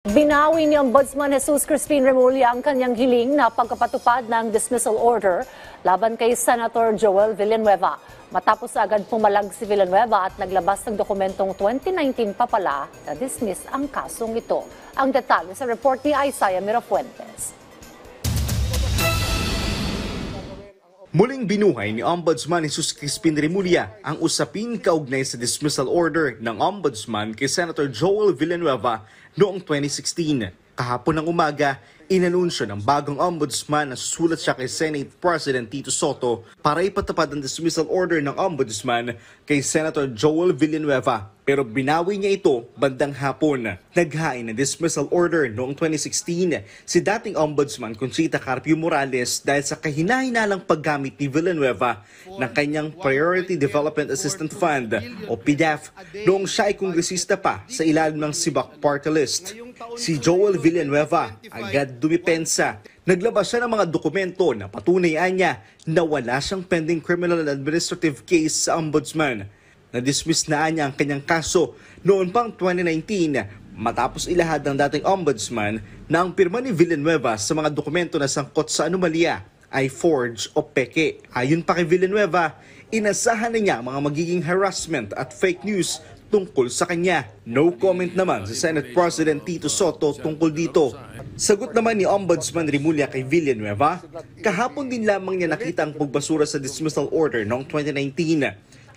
Binawi ni Ombudsman Jesus Crispin Remulla ang kanyang hiling na pagkapatupad ng dismissal order laban kay Senator Joel Villanueva. Matapos agad pumalag si Villanueva at naglabas ng dokumentong 2019 pa pala na dismiss ang kasong ito. Ang detalye sa report ni Isaiah Mirafuentes. Muling binuhay ni Ombudsman Jesus Crispin Remulla ang usapin kaugnay sa dismissal order ng Ombudsman kay Senator Joel Villanueva noong 2016. Kahapon ng umaga, inanunsyo ng bagong Ombudsman na susulat siya kay Senate President Tito Soto para ipatupad ang dismissal order ng Ombudsman kay Senator Joel Villanueva. Pero binawi niya ito bandang hapon. Naghain ng dismissal order noong 2016 si dating Ombudsman Conchita Carpio Morales dahil sa kahinahinalang paggamit ni Villanueva ng kanyang Priority Development Assistance Fund o PDAF noong siya ay kongresista pa sa ilalim ng Sibak Party List. Si Joel Villanueva agad dumipensa. Naglabas siya ng mga dokumento na patunayan niya na wala siyang pending criminal and administrative case sa Ombudsman. Na-dismiss na niya ang kanyang kaso noon pang 2019 matapos ilahad ng dating Ombudsman na ang pirma ni Villanueva sa mga dokumento na sangkot sa anomalya ay forge o peke. Ayon pa kay Villanueva, inasahan na niya ang mga magiging harassment at fake news tungkol sa kanya. No comment naman si Senate President Tito Soto tungkol dito. Sagot naman ni Ombudsman Remulla kay Villanueva, kahapon din lamang niya nakita ang pagbasura sa dismissal order noong 2019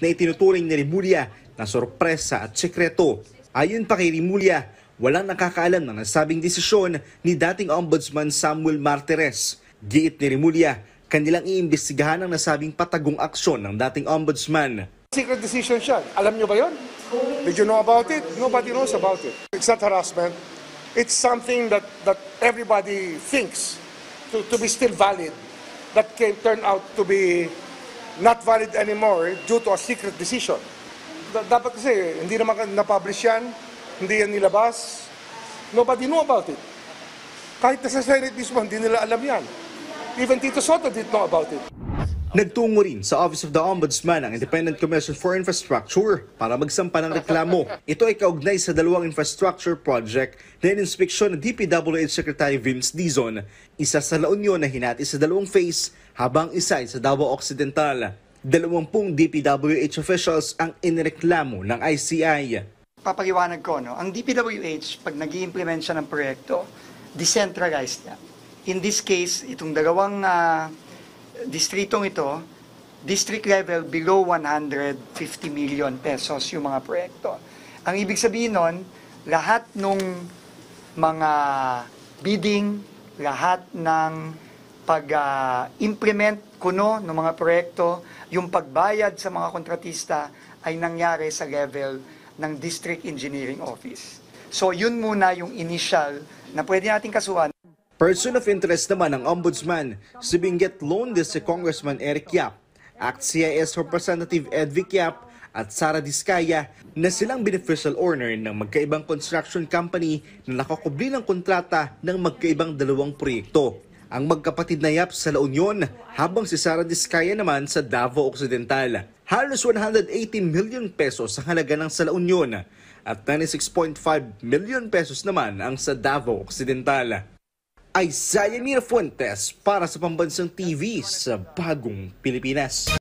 na itinuturing ni Remulla na sorpresa at sekreto. Ayon pa kay Remulla, walang nakakaalam ng nasabing desisyon ni dating Ombudsman Samuel Martires. Giit ni Remulla, kanilang iimbestigahan ang nasabing patagong aksyon ng dating Ombudsman. Secret decision siya. Alam niyo ba yon? Did you know about it? Nobody knows about it. It's not harassment. It's something that everybody thinks to be still valid. That can turn out to be not valid anymore due to a secret decision. Dapat kasi, hindi naman na-publish yan, hindi yan nilabas. Nobody knew about it. Kahit na sa Senate mismo, hindi nila alam yan. Even Tito Soto didn't know about it. Nagtungo rin sa Office of the Ombudsman ang Independent Commission for Infrastructure para magsampa ng reklamo. Ito ay kaugnay sa dalawang infrastructure project na ininspeksyon ng DPWH Secretary Vince Dizon. Isa sa La Union na hinati sa dalawang phase habang isa ay sa Davao Occidental. 20 DPWH officials ang inireklamo ng ICI. Papaliwanag ko, ang DPWH, pag nag-i-implement siya ng proyekto, decentralized niya. In this case, itong dalawang distritong ito, district level below 150 million pesos yung mga proyekto. Ang ibig sabihin nun, lahat ng mga bidding, lahat ng pag-implement kuno ng mga proyekto, yung pagbayad sa mga kontratista ay nangyari sa level ng District Engineering Office. So yun muna yung initial na pwede natin kasuhan. Person of interest naman ng Ombudsman, si Benguet Loan si Congressman Eric Yap, ACT-CIS Representative Ed Vic Yap at Sara Diskaya na silang beneficial owner ng magkaibang construction company na nakakubli ng kontrata ng magkaibang dalawang proyekto. Ang magkapatid na Yap sa La Union habang si Sara Diskaya naman sa Davao Occidental. Halos 180 million pesos ang halaga ng sa La Union at 96.5 million pesos naman ang sa Davao Occidental. Isaiah Mirafuentes para sa Pambansang TV sa Bagong Pilipinas.